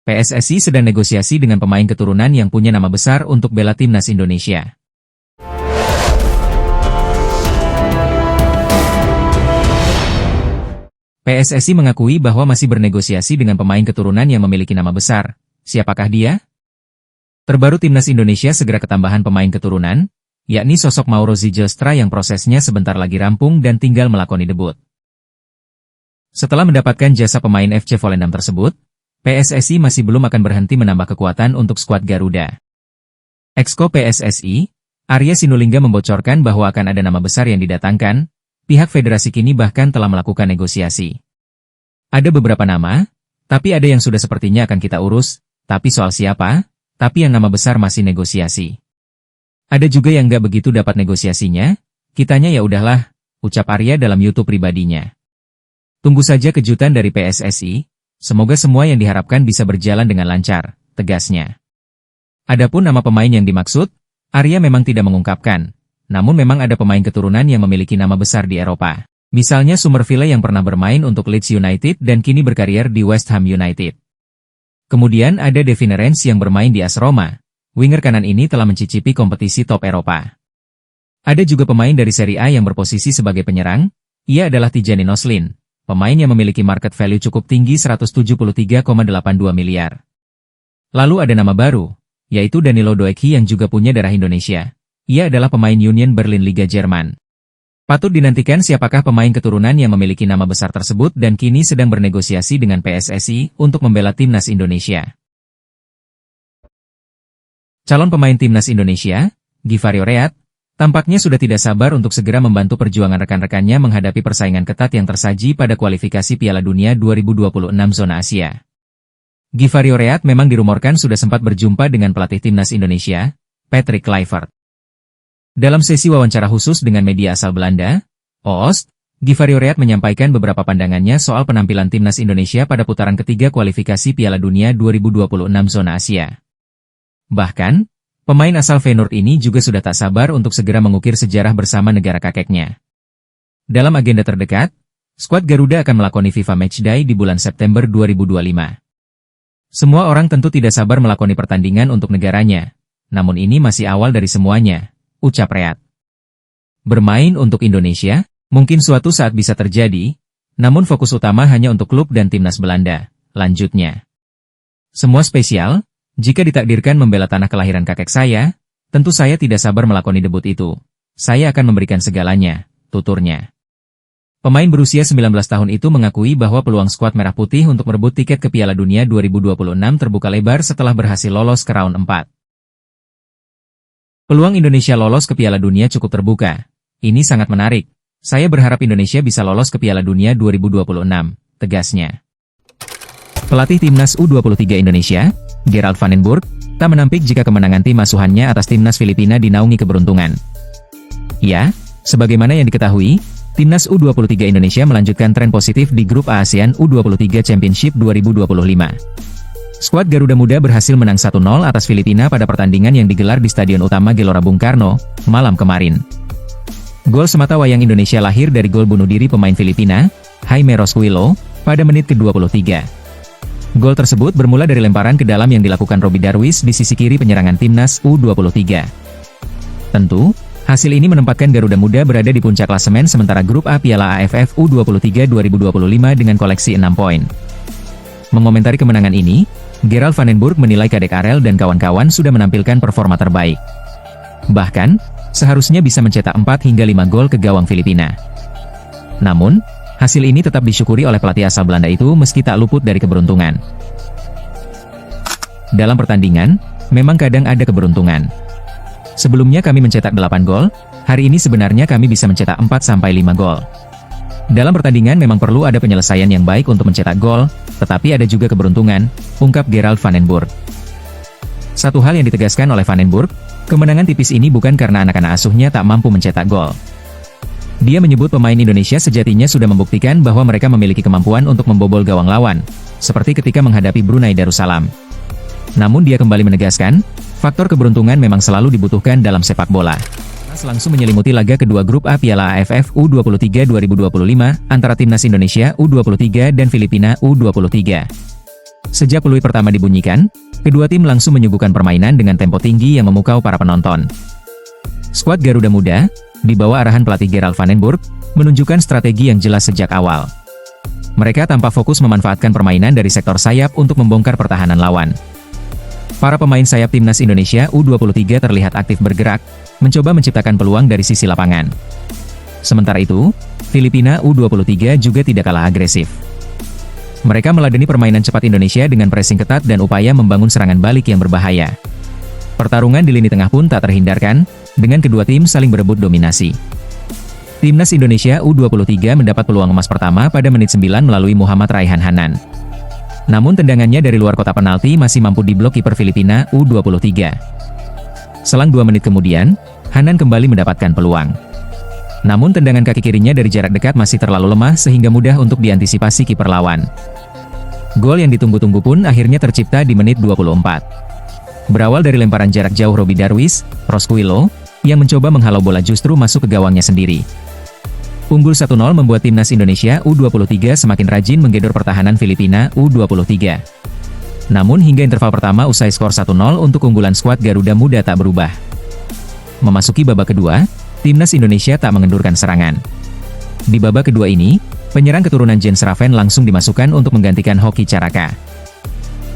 PSSI sedang negosiasi dengan pemain keturunan yang punya nama besar untuk bela timnas Indonesia. PSSI mengakui bahwa masih bernegosiasi dengan pemain keturunan yang memiliki nama besar. Siapakah dia? Terbaru timnas Indonesia segera ketambahan pemain keturunan, yakni sosok Mauro Ziljestra yang prosesnya sebentar lagi rampung dan tinggal melakoni debut. Setelah mendapatkan jasa pemain FC Volendam tersebut, PSSI masih belum akan berhenti menambah kekuatan untuk skuad Garuda. Exco PSSI, Arya Sinulinga membocorkan bahwa akan ada nama besar yang didatangkan, pihak federasi kini bahkan telah melakukan negosiasi. Ada beberapa nama, tapi ada yang sudah sepertinya akan kita urus, tapi soal siapa, tapi yang nama besar masih negosiasi. Ada juga yang nggak begitu dapat negosiasinya, kitanya ya udahlah, ucap Arya dalam YouTube pribadinya. Tunggu saja kejutan dari PSSI, semoga semua yang diharapkan bisa berjalan dengan lancar, tegasnya. Adapun nama pemain yang dimaksud, Arya memang tidak mengungkapkan, namun memang ada pemain keturunan yang memiliki nama besar di Eropa. Misalnya Summerville yang pernah bermain untuk Leeds United dan kini berkarier di West Ham United. Kemudian ada Devin Renz yang bermain di AS Roma. Winger kanan ini telah mencicipi kompetisi top Eropa. Ada juga pemain dari Serie A yang berposisi sebagai penyerang, ia adalah Tijani Noslin. Pemain yang memiliki market value cukup tinggi 173,82 miliar. Lalu ada nama baru, yaitu Danilo Doekhi yang juga punya darah Indonesia. Ia adalah pemain Union Berlin Liga Jerman. Patut dinantikan siapakah pemain keturunan yang memiliki nama besar tersebut dan kini sedang bernegosiasi dengan PSSI untuk membela timnas Indonesia. Calon pemain timnas Indonesia, Givario Reat, tampaknya sudah tidak sabar untuk segera membantu perjuangan rekan-rekannya menghadapi persaingan ketat yang tersaji pada kualifikasi Piala Dunia 2026 zona Asia. Givario Reat memang dirumorkan sudah sempat berjumpa dengan pelatih timnas Indonesia, Patrick Kluivert. Dalam sesi wawancara khusus dengan media asal Belanda, Oost, Givario Reat menyampaikan beberapa pandangannya soal penampilan timnas Indonesia pada putaran ketiga kualifikasi Piala Dunia 2026 zona Asia. Bahkan, pemain asal Feyenoord ini juga sudah tak sabar untuk segera mengukir sejarah bersama negara kakeknya. Dalam agenda terdekat, skuad Garuda akan melakoni FIFA Matchday di bulan September 2025. Semua orang tentu tidak sabar melakoni pertandingan untuk negaranya, namun ini masih awal dari semuanya, ucap Reat. Bermain untuk Indonesia, mungkin suatu saat bisa terjadi, namun fokus utama hanya untuk klub dan timnas Belanda, lanjutnya. Semua spesial. Jika ditakdirkan membela tanah kelahiran kakek saya, tentu saya tidak sabar melakoni debut itu. Saya akan memberikan segalanya, tuturnya. Pemain berusia 19 tahun itu mengakui bahwa peluang skuad Merah Putih untuk merebut tiket ke Piala Dunia 2026 terbuka lebar setelah berhasil lolos ke round 4. Peluang Indonesia lolos ke Piala Dunia cukup terbuka. Ini sangat menarik. Saya berharap Indonesia bisa lolos ke Piala Dunia 2026, tegasnya. Pelatih timnas U23 Indonesia, Gerald Van den Burg, tak menampik jika kemenangan tim asuhannya atas timnas Filipina dinaungi keberuntungan. Ya, sebagaimana yang diketahui, timnas U23 Indonesia melanjutkan tren positif di grup ASEAN U23 Championship 2025. Skuad Garuda Muda berhasil menang 1-0 atas Filipina pada pertandingan yang digelar di Stadion Utama Gelora Bung Karno, malam kemarin. Gol semata wayang Indonesia lahir dari gol bunuh diri pemain Filipina, Jaime Rosquillo, pada menit ke-23. Gol tersebut bermula dari lemparan ke dalam yang dilakukan Robbie Darwish di sisi kiri penyerangan timnas U23. Tentu, hasil ini menempatkan Garuda Muda berada di puncak klasemen sementara grup A Piala AFF U23 2025 dengan koleksi 6 poin. Mengomentari kemenangan ini, Gerald Van den Burg menilai Kadek Arel dan kawan-kawan sudah menampilkan performa terbaik. Bahkan, seharusnya bisa mencetak 4 hingga 5 gol ke gawang Filipina. Namun, hasil ini tetap disyukuri oleh pelatih asal Belanda itu meski tak luput dari keberuntungan. Dalam pertandingan, memang kadang ada keberuntungan. Sebelumnya kami mencetak 8 gol, hari ini sebenarnya kami bisa mencetak 4-5 gol. Dalam pertandingan memang perlu ada penyelesaian yang baik untuk mencetak gol, tetapi ada juga keberuntungan, ungkap Gerald Van den Burg. Satu hal yang ditegaskan oleh Van den Burg, kemenangan tipis ini bukan karena anak-anak asuhnya tak mampu mencetak gol. Dia menyebut pemain Indonesia sejatinya sudah membuktikan bahwa mereka memiliki kemampuan untuk membobol gawang lawan, seperti ketika menghadapi Brunei Darussalam. Namun dia kembali menegaskan, faktor keberuntungan memang selalu dibutuhkan dalam sepak bola. Langsung menyelimuti laga kedua grup A Piala AFF U23 2025 antara timnas Indonesia U23 dan Filipina U23. Sejak peluit pertama dibunyikan, kedua tim langsung menyuguhkan permainan dengan tempo tinggi yang memukau para penonton. Skuad Garuda Muda, di bawah arahan pelatih Gerald van den Burg, menunjukkan strategi yang jelas sejak awal. Mereka tampak fokus memanfaatkan permainan dari sektor sayap untuk membongkar pertahanan lawan. Para pemain sayap timnas Indonesia U23 terlihat aktif bergerak, mencoba menciptakan peluang dari sisi lapangan. Sementara itu, Filipina U23 juga tidak kalah agresif. Mereka meladeni permainan cepat Indonesia dengan pressing ketat dan upaya membangun serangan balik yang berbahaya. Pertarungan di lini tengah pun tak terhindarkan, dengan kedua tim saling berebut dominasi. Timnas Indonesia U23 mendapat peluang emas pertama pada menit 9 melalui Muhammad Raihan Hanan. Namun tendangannya dari luar kotak penalti masih mampu diblok kiper Filipina U23. Selang 2 menit kemudian, Hanan kembali mendapatkan peluang. Namun tendangan kaki kirinya dari jarak dekat masih terlalu lemah sehingga mudah untuk diantisipasi kiper lawan. Gol yang ditunggu-tunggu pun akhirnya tercipta di menit 24. Berawal dari lemparan jarak jauh Robi Darwis, Rosquillo, yang mencoba menghalau bola justru masuk ke gawangnya sendiri. Unggul 1-0 membuat timnas Indonesia U23 semakin rajin menggedor pertahanan Filipina U23. Namun hingga interval pertama usai skor 1-0 untuk unggulan skuad Garuda Muda tak berubah. Memasuki babak kedua, timnas Indonesia tak mengendurkan serangan. Di babak kedua ini, penyerang keturunan Jens Raven langsung dimasukkan untuk menggantikan Hoki Caraka.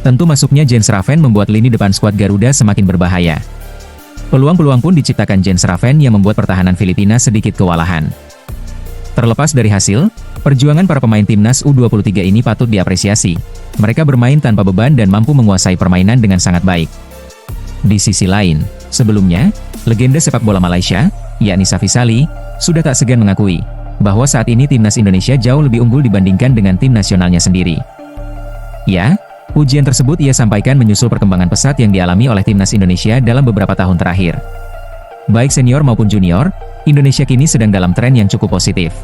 Tentu masuknya Jens Raven membuat lini depan skuad Garuda semakin berbahaya. Peluang-peluang pun diciptakan Jens Raven yang membuat pertahanan Filipina sedikit kewalahan. Terlepas dari hasil, perjuangan para pemain timnas U23 ini patut diapresiasi. Mereka bermain tanpa beban dan mampu menguasai permainan dengan sangat baik. Di sisi lain, sebelumnya, legenda sepak bola Malaysia, yakni Safisali, sudah tak segan mengakui bahwa saat ini timnas Indonesia jauh lebih unggul dibandingkan dengan tim nasionalnya sendiri. Ya, pujian tersebut ia sampaikan menyusul perkembangan pesat yang dialami oleh timnas Indonesia dalam beberapa tahun terakhir. Baik senior maupun junior, Indonesia kini sedang dalam tren yang cukup positif.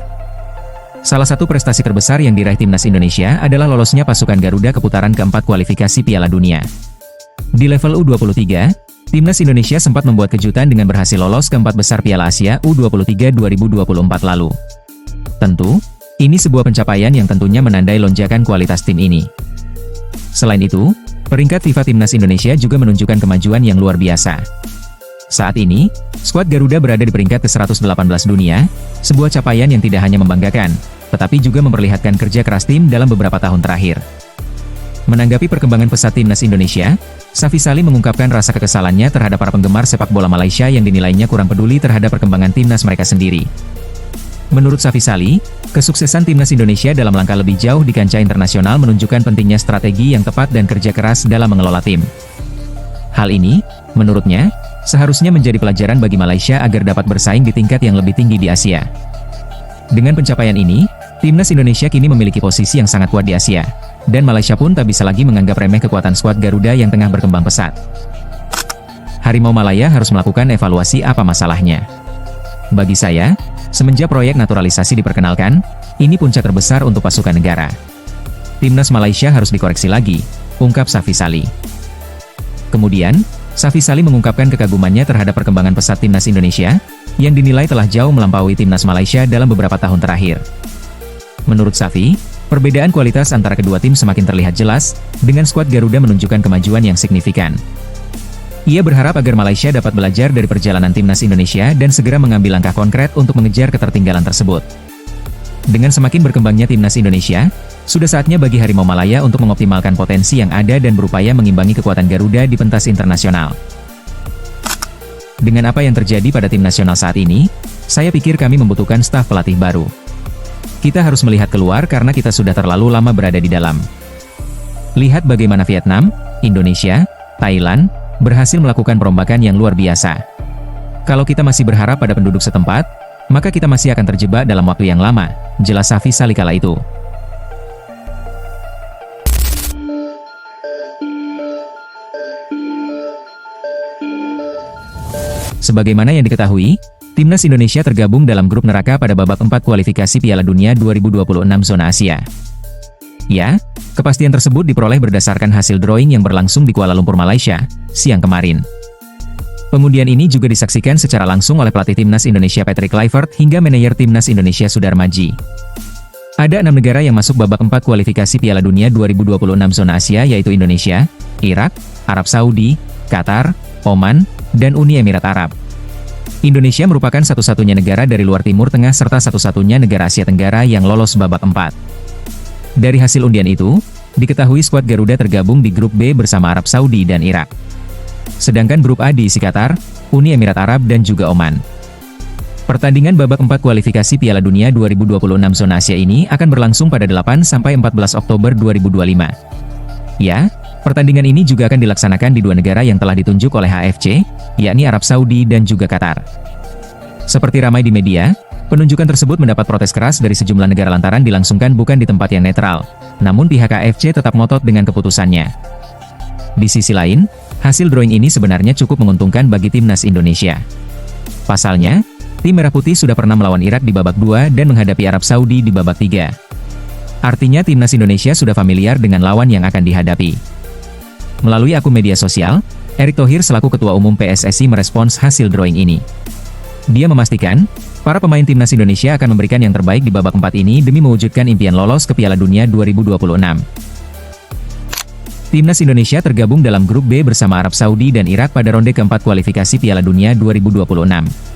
Salah satu prestasi terbesar yang diraih timnas Indonesia adalah lolosnya pasukan Garuda ke putaran keempat kualifikasi Piala Dunia. Di level U23, timnas Indonesia sempat membuat kejutan dengan berhasil lolos ke empat besar Piala Asia U23 2024 lalu. Tentu, ini sebuah pencapaian yang tentunya menandai lonjakan kualitas tim ini. Selain itu, peringkat FIFA Timnas Indonesia juga menunjukkan kemajuan yang luar biasa. Saat ini, skuad Garuda berada di peringkat ke-118 dunia, sebuah capaian yang tidak hanya membanggakan, tetapi juga memperlihatkan kerja keras tim dalam beberapa tahun terakhir. Menanggapi perkembangan pesat timnas Indonesia, Safisali mengungkapkan rasa kekesalannya terhadap para penggemar sepak bola Malaysia yang dinilainya kurang peduli terhadap perkembangan timnas mereka sendiri. Menurut Safisali, kesuksesan timnas Indonesia dalam langkah lebih jauh di kancah internasional menunjukkan pentingnya strategi yang tepat dan kerja keras dalam mengelola tim. Hal ini, menurutnya, seharusnya menjadi pelajaran bagi Malaysia agar dapat bersaing di tingkat yang lebih tinggi di Asia. Dengan pencapaian ini, timnas Indonesia kini memiliki posisi yang sangat kuat di Asia, dan Malaysia pun tak bisa lagi menganggap remeh kekuatan skuad Garuda yang tengah berkembang pesat. Harimau Malaya harus melakukan evaluasi apa masalahnya. Bagi saya, semenjak proyek naturalisasi diperkenalkan, ini puncak terbesar untuk pasukan negara. Timnas Malaysia harus dikoreksi lagi, ungkap Safisali. Kemudian, Safisali mengungkapkan kekagumannya terhadap perkembangan pesat timnas Indonesia, yang dinilai telah jauh melampaui timnas Malaysia dalam beberapa tahun terakhir. Menurut Safi, perbedaan kualitas antara kedua tim semakin terlihat jelas, dengan skuad Garuda menunjukkan kemajuan yang signifikan. Ia berharap agar Malaysia dapat belajar dari perjalanan timnas Indonesia dan segera mengambil langkah konkret untuk mengejar ketertinggalan tersebut. Dengan semakin berkembangnya timnas Indonesia, sudah saatnya bagi Harimau Malaya untuk mengoptimalkan potensi yang ada dan berupaya mengimbangi kekuatan Garuda di pentas internasional. Dengan apa yang terjadi pada tim nasional saat ini, saya pikir kami membutuhkan staf pelatih baru. Kita harus melihat keluar karena kita sudah terlalu lama berada di dalam. Lihat bagaimana Vietnam, Indonesia, Thailand, berhasil melakukan perombakan yang luar biasa. Kalau kita masih berharap pada penduduk setempat, maka kita masih akan terjebak dalam waktu yang lama, jelas Safisali kala itu. Sebagaimana yang diketahui, timnas Indonesia tergabung dalam grup neraka pada babak 4 kualifikasi Piala Dunia 2026 zona Asia. Ya, kepastian tersebut diperoleh berdasarkan hasil drawing yang berlangsung di Kuala Lumpur, Malaysia, siang kemarin. Pengundian ini juga disaksikan secara langsung oleh pelatih timnas Indonesia Patrick Kluivert hingga manajer timnas Indonesia Sudar Maji. Ada 6 negara yang masuk babak 4 kualifikasi Piala Dunia 2026 zona Asia yaitu Indonesia, Irak, Arab Saudi, Qatar, Oman, dan Uni Emirat Arab. Indonesia merupakan satu-satunya negara dari luar Timur Tengah serta satu-satunya negara Asia Tenggara yang lolos babak 4. Dari hasil undian itu, diketahui skuad Garuda tergabung di grup B bersama Arab Saudi dan Irak. Sedangkan grup A diisi Qatar, Uni Emirat Arab dan juga Oman. Pertandingan babak 4 kualifikasi Piala Dunia 2026 zona Asia ini akan berlangsung pada 8-14 Oktober 2025. Ya, pertandingan ini juga akan dilaksanakan di 2 negara yang telah ditunjuk oleh AFC, yakni Arab Saudi dan juga Qatar. Seperti ramai di media, penunjukan tersebut mendapat protes keras dari sejumlah negara lantaran dilangsungkan bukan di tempat yang netral, namun pihak AFC tetap ngotot dengan keputusannya. Di sisi lain, hasil drawing ini sebenarnya cukup menguntungkan bagi timnas Indonesia. Pasalnya, tim Merah Putih sudah pernah melawan Irak di babak 2 dan menghadapi Arab Saudi di babak 3. Artinya timnas Indonesia sudah familiar dengan lawan yang akan dihadapi. Melalui akun media sosial, Erick Thohir selaku Ketua Umum PSSI merespons hasil drawing ini. Dia memastikan, para pemain timnas Indonesia akan memberikan yang terbaik di babak 4 ini demi mewujudkan impian lolos ke Piala Dunia 2026. Timnas Indonesia tergabung dalam grup B bersama Arab Saudi dan Irak pada ronde keempat kualifikasi Piala Dunia 2026.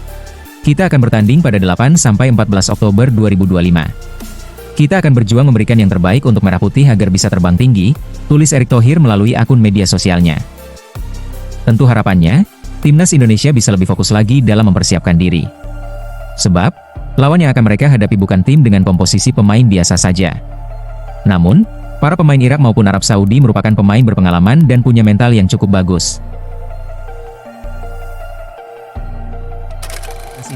Kita akan bertanding pada 8-14 Oktober 2025. Kita akan berjuang memberikan yang terbaik untuk Merah Putih agar bisa terbang tinggi, tulis Erick Thohir melalui akun media sosialnya. Tentu harapannya, timnas Indonesia bisa lebih fokus lagi dalam mempersiapkan diri. Sebab, lawan yang akan mereka hadapi bukan tim dengan komposisi pemain biasa saja. Namun, para pemain Irak maupun Arab Saudi merupakan pemain berpengalaman dan punya mental yang cukup bagus.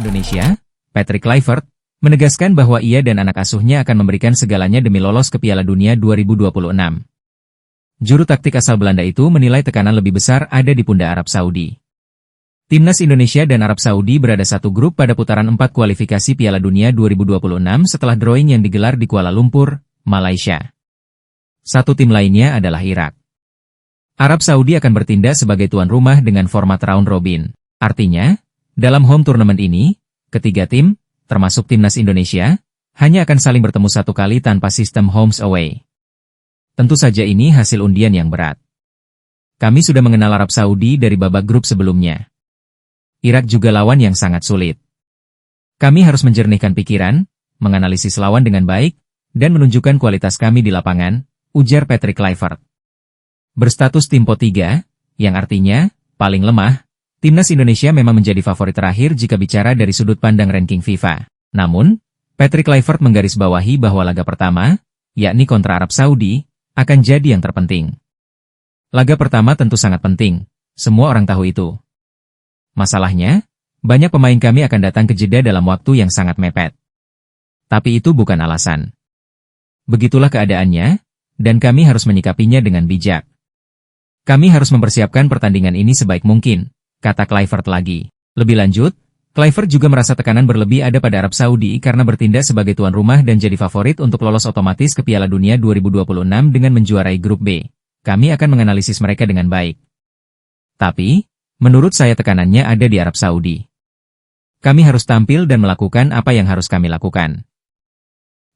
Indonesia, Patrick Kluivert, menegaskan bahwa ia dan anak asuhnya akan memberikan segalanya demi lolos ke Piala Dunia 2026. Juru taktik asal Belanda itu menilai tekanan lebih besar ada di pundak Arab Saudi. Timnas Indonesia dan Arab Saudi berada satu grup pada putaran 4 kualifikasi Piala Dunia 2026 setelah drawing yang digelar di Kuala Lumpur, Malaysia. Satu tim lainnya adalah Irak. Arab Saudi akan bertindak sebagai tuan rumah dengan format round robin. Artinya, dalam home tournament ini, ketiga tim, termasuk timnas Indonesia, hanya akan saling bertemu satu kali tanpa sistem home away. Tentu saja ini hasil undian yang berat. Kami sudah mengenal Arab Saudi dari babak grup sebelumnya. Irak juga lawan yang sangat sulit. Kami harus menjernihkan pikiran, menganalisis lawan dengan baik, dan menunjukkan kualitas kami di lapangan, ujar Patrick Kluivert. Berstatus tim pot 3, yang artinya, paling lemah, timnas Indonesia memang menjadi favorit terakhir jika bicara dari sudut pandang ranking FIFA. Namun, Patrick Kluivert menggarisbawahi bahwa laga pertama, yakni kontra Arab Saudi, akan jadi yang terpenting. Laga pertama tentu sangat penting, semua orang tahu itu. Masalahnya, banyak pemain kami akan datang ke jeda dalam waktu yang sangat mepet. Tapi itu bukan alasan. Begitulah keadaannya, dan kami harus menyikapinya dengan bijak. Kami harus mempersiapkan pertandingan ini sebaik mungkin, kata Kluivert lagi. Lebih lanjut, Kluivert juga merasa tekanan berlebih ada pada Arab Saudi karena bertindak sebagai tuan rumah dan jadi favorit untuk lolos otomatis ke Piala Dunia 2026 dengan menjuarai grup B. Kami akan menganalisis mereka dengan baik. Tapi, menurut saya tekanannya ada di Arab Saudi. Kami harus tampil dan melakukan apa yang harus kami lakukan.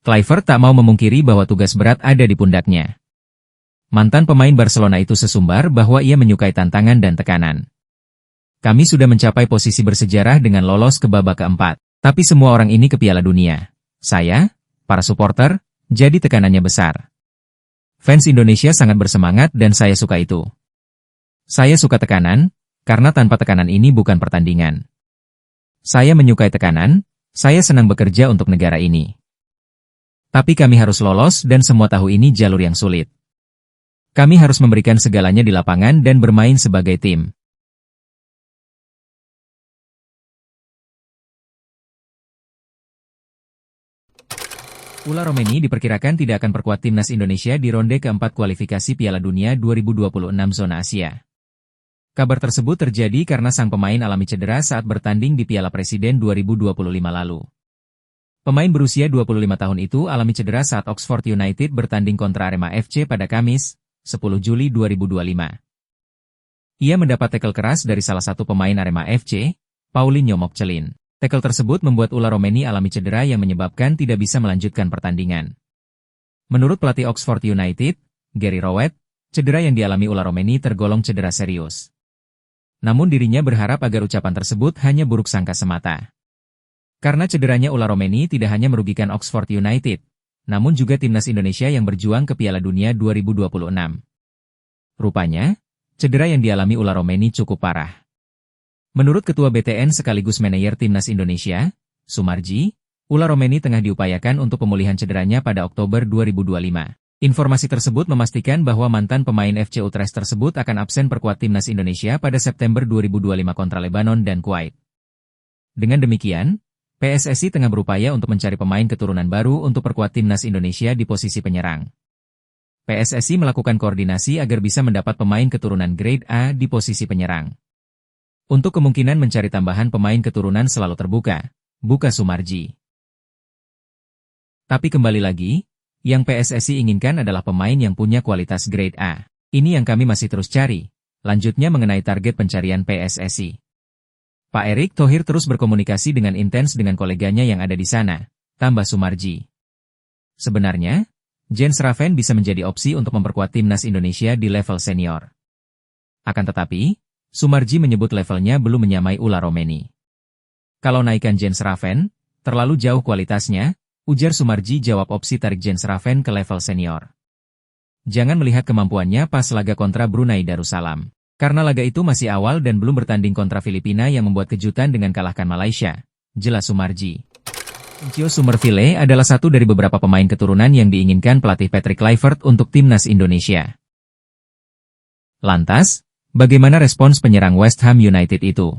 Kluivert tak mau memungkiri bahwa tugas berat ada di pundaknya. Mantan pemain Barcelona itu sesumbar bahwa ia menyukai tantangan dan tekanan. Kami sudah mencapai posisi bersejarah dengan lolos ke babak keempat. Tapi semua orang ini ke Piala Dunia. Saya, para supporter, jadi tekanannya besar. Fans Indonesia sangat bersemangat dan saya suka itu. Saya suka tekanan, karena tanpa tekanan ini bukan pertandingan. Saya menyukai tekanan, saya senang bekerja untuk negara ini. Tapi kami harus lolos dan semua tahu ini jalur yang sulit. Kami harus memberikan segalanya di lapangan dan bermain sebagai tim. Ula Romeni diperkirakan tidak akan perkuat timnas Indonesia di ronde keempat kualifikasi Piala Dunia 2026 zona Asia. Kabar tersebut terjadi karena sang pemain alami cedera saat bertanding di Piala Presiden 2025 lalu. Pemain berusia 25 tahun itu alami cedera saat Oxford United bertanding kontra Arema FC pada Kamis, 10 Juli 2025. Ia mendapat tackle keras dari salah satu pemain Arema FC, Paulinho Mokcelin. Tackle tersebut membuat Ula Romeni alami cedera yang menyebabkan tidak bisa melanjutkan pertandingan. Menurut pelatih Oxford United, Gary Rowett, cedera yang dialami Ula Romeni tergolong cedera serius. Namun dirinya berharap agar ucapan tersebut hanya buruk sangka semata. Karena cederanya Ula Romeni tidak hanya merugikan Oxford United, namun juga timnas Indonesia yang berjuang ke Piala Dunia 2026. Rupanya, cedera yang dialami Ula Romeni cukup parah. Menurut Ketua BTN sekaligus manajer timnas Indonesia, Sumarji, Ula Romeni tengah diupayakan untuk pemulihan cederanya pada Oktober 2025. Informasi tersebut memastikan bahwa mantan pemain FC Utrecht tersebut akan absen perkuat timnas Indonesia pada September 2025 kontra Lebanon dan Kuwait. Dengan demikian, PSSI tengah berupaya untuk mencari pemain keturunan baru untuk perkuat timnas Indonesia di posisi penyerang. PSSI melakukan koordinasi agar bisa mendapat pemain keturunan grade A di posisi penyerang. Untuk kemungkinan mencari tambahan pemain keturunan selalu terbuka, buka Sumarji. Tapi kembali lagi, yang PSSI inginkan adalah pemain yang punya kualitas grade A. Ini yang kami masih terus cari. Lanjutnya mengenai target pencarian PSSI. Pak Erick Thohir terus berkomunikasi dengan intens dengan koleganya yang ada di sana, tambah Sumarji. Sebenarnya, Jens Raven bisa menjadi opsi untuk memperkuat timnas Indonesia di level senior. Akan tetapi, Sumarji menyebut levelnya belum menyamai Ula Romeni. Kalau naikkan Jens Raven, terlalu jauh kualitasnya, ujar Sumarji jawab opsi tarik Jens Raven ke level senior. Jangan melihat kemampuannya pas laga kontra Brunei Darussalam. Karena laga itu masih awal dan belum bertanding kontra Filipina yang membuat kejutan dengan kalahkan Malaysia, jelas Sumarji. Chio Summerville adalah satu dari beberapa pemain keturunan yang diinginkan pelatih Patrick Kluivert untuk timnas Indonesia. Lantas, bagaimana respons penyerang West Ham United itu?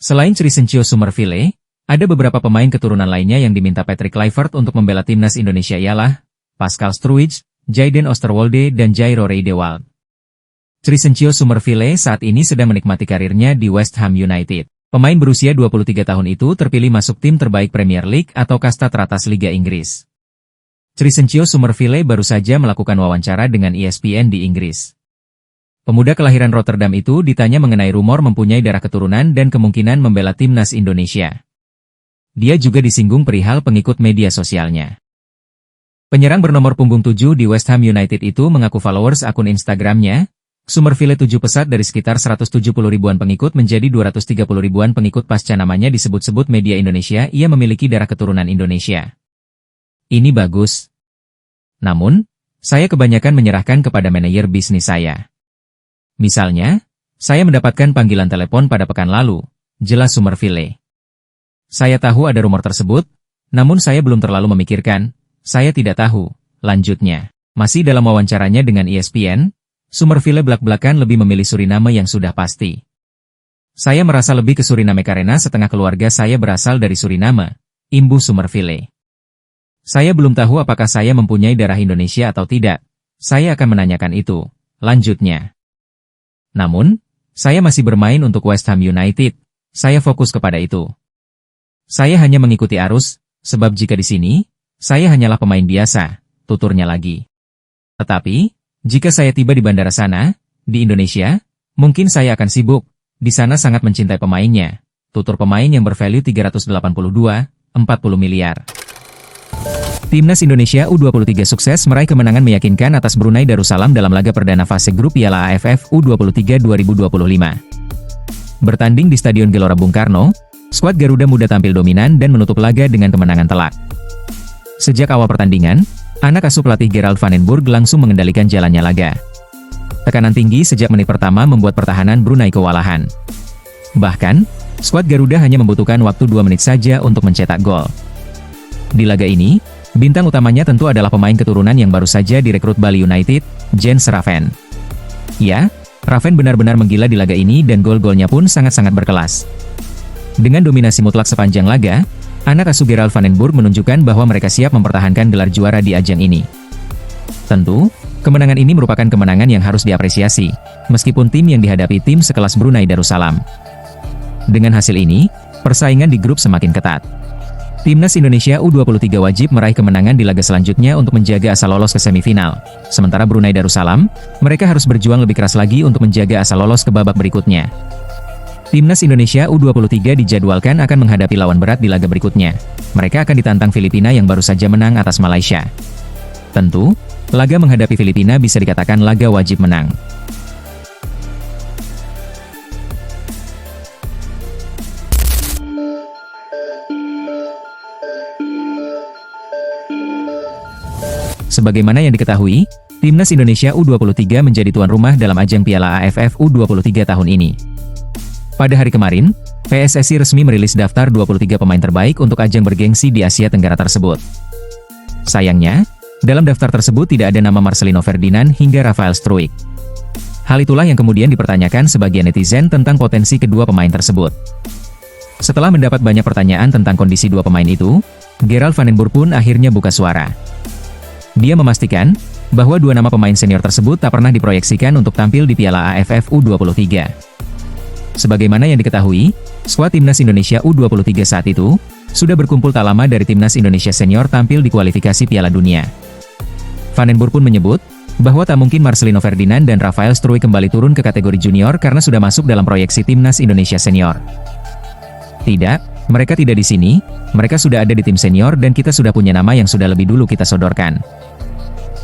Selain Chio Summerville, ada beberapa pemain keturunan lainnya yang diminta Patrick Kluivert untuk membela timnas Indonesia ialah Pascal Struijk, Jayden Oosterwolde dan Jairo Riedewald. Chio Summerville saat ini sedang menikmati karirnya di West Ham United. Pemain berusia 23 tahun itu terpilih masuk tim terbaik Premier League atau kasta teratas Liga Inggris. Chio Summerville baru saja melakukan wawancara dengan ESPN di Inggris. Pemuda kelahiran Rotterdam itu ditanya mengenai rumor mempunyai darah keturunan dan kemungkinan membela timnas Indonesia. Dia juga disinggung perihal pengikut media sosialnya. Penyerang bernomor punggung 7 di West Ham United itu mengaku followers akun Instagramnya, Summerville 7 pesat dari sekitar 170 ribuan pengikut menjadi 230 ribuan pengikut pasca namanya disebut-sebut media Indonesia ia memiliki darah keturunan Indonesia. Ini bagus. Namun, saya kebanyakan menyerahkan kepada manajer bisnis saya. Misalnya, saya mendapatkan panggilan telepon pada pekan lalu, jelas Summerville. Saya tahu ada rumor tersebut, namun saya belum terlalu memikirkan, saya tidak tahu, lanjutnya. Masih dalam wawancaranya dengan ESPN, Summerville belak-belakan lebih memilih Suriname yang sudah pasti. Saya merasa lebih ke Suriname karena setengah keluarga saya berasal dari Suriname, imbuh Summerville. Saya belum tahu apakah saya mempunyai darah Indonesia atau tidak, saya akan menanyakan itu, lanjutnya. Namun, saya masih bermain untuk West Ham United, saya fokus kepada itu. Saya hanya mengikuti arus, sebab jika di sini, saya hanyalah pemain biasa, tuturnya lagi. Tetapi, jika saya tiba di bandara sana, di Indonesia, mungkin saya akan sibuk, di sana sangat mencintai pemainnya, tutur pemain yang bervalue 382,40 miliar. Timnas Indonesia U23 sukses meraih kemenangan meyakinkan atas Brunei Darussalam dalam laga perdana fase grup Piala AFF U23 2025. Bertanding di Stadion Gelora Bung Karno, skuad Garuda Muda tampil dominan dan menutup laga dengan kemenangan telak. Sejak awal pertandingan, anak asuh pelatih Gerald van den Burg langsung mengendalikan jalannya laga. Tekanan tinggi sejak menit pertama membuat pertahanan Brunei kewalahan. Bahkan, skuad Garuda hanya membutuhkan waktu 2 menit saja untuk mencetak gol. Di laga ini, bintang utamanya tentu adalah pemain keturunan yang baru saja direkrut Bali United, Jens Raven. Ya, Raven benar-benar menggila di laga ini dan gol-golnya pun sangat-sangat berkelas. Dengan dominasi mutlak sepanjang laga, anak asuh Gerald van den Burg menunjukkan bahwa mereka siap mempertahankan gelar juara di ajang ini. Tentu, kemenangan ini merupakan kemenangan yang harus diapresiasi, meskipun tim yang dihadapi tim sekelas Brunei Darussalam. Dengan hasil ini, persaingan di grup semakin ketat. Timnas Indonesia U23 wajib meraih kemenangan di laga selanjutnya untuk menjaga asa lolos ke semifinal. Sementara Brunei Darussalam, mereka harus berjuang lebih keras lagi untuk menjaga asa lolos ke babak berikutnya. Timnas Indonesia U23 dijadwalkan akan menghadapi lawan berat di laga berikutnya. Mereka akan ditantang Filipina yang baru saja menang atas Malaysia. Tentu, laga menghadapi Filipina bisa dikatakan laga wajib menang. Sebagaimana yang diketahui, Timnas Indonesia U23 menjadi tuan rumah dalam ajang Piala AFF U23 tahun ini. Pada hari kemarin, PSSI resmi merilis daftar 23 pemain terbaik untuk ajang bergengsi di Asia Tenggara tersebut. Sayangnya, dalam daftar tersebut tidak ada nama Marcelino Ferdinand hingga Rafael Struijk. Hal itulah yang kemudian dipertanyakan sebagian netizen tentang potensi kedua pemain tersebut. Setelah mendapat banyak pertanyaan tentang kondisi dua pemain itu, Gerald Van den Burg pun akhirnya buka suara. Dia memastikan bahwa dua nama pemain senior tersebut tak pernah diproyeksikan untuk tampil di Piala AFF U23. Sebagaimana yang diketahui, skuad Timnas Indonesia U23 saat itu sudah berkumpul tak lama dari Timnas Indonesia senior tampil di kualifikasi Piala Dunia. Van den Burg pun menyebut bahwa tak mungkin Marcelino Ferdinand dan Rafael Struijk kembali turun ke kategori junior karena sudah masuk dalam proyeksi Timnas Indonesia senior. Tidak, mereka tidak di sini, mereka sudah ada di tim senior dan kita sudah punya nama yang sudah lebih dulu kita sodorkan.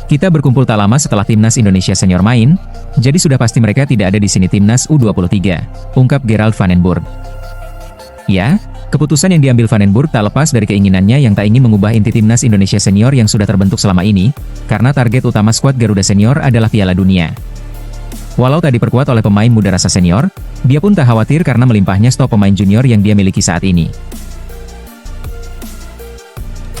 Kita berkumpul tak lama setelah Timnas Indonesia senior main, jadi sudah pasti mereka tidak ada di sini Timnas U23, ungkap Gerald Van den Burg. Ya, keputusan yang diambil Van den Burg tak lepas dari keinginannya yang tak ingin mengubah inti Timnas Indonesia senior yang sudah terbentuk selama ini, karena target utama skuad Garuda Senior adalah Piala Dunia. Walau tak diperkuat oleh pemain muda rasa senior, dia pun tak khawatir karena melimpahnya stok pemain junior yang dia miliki saat ini.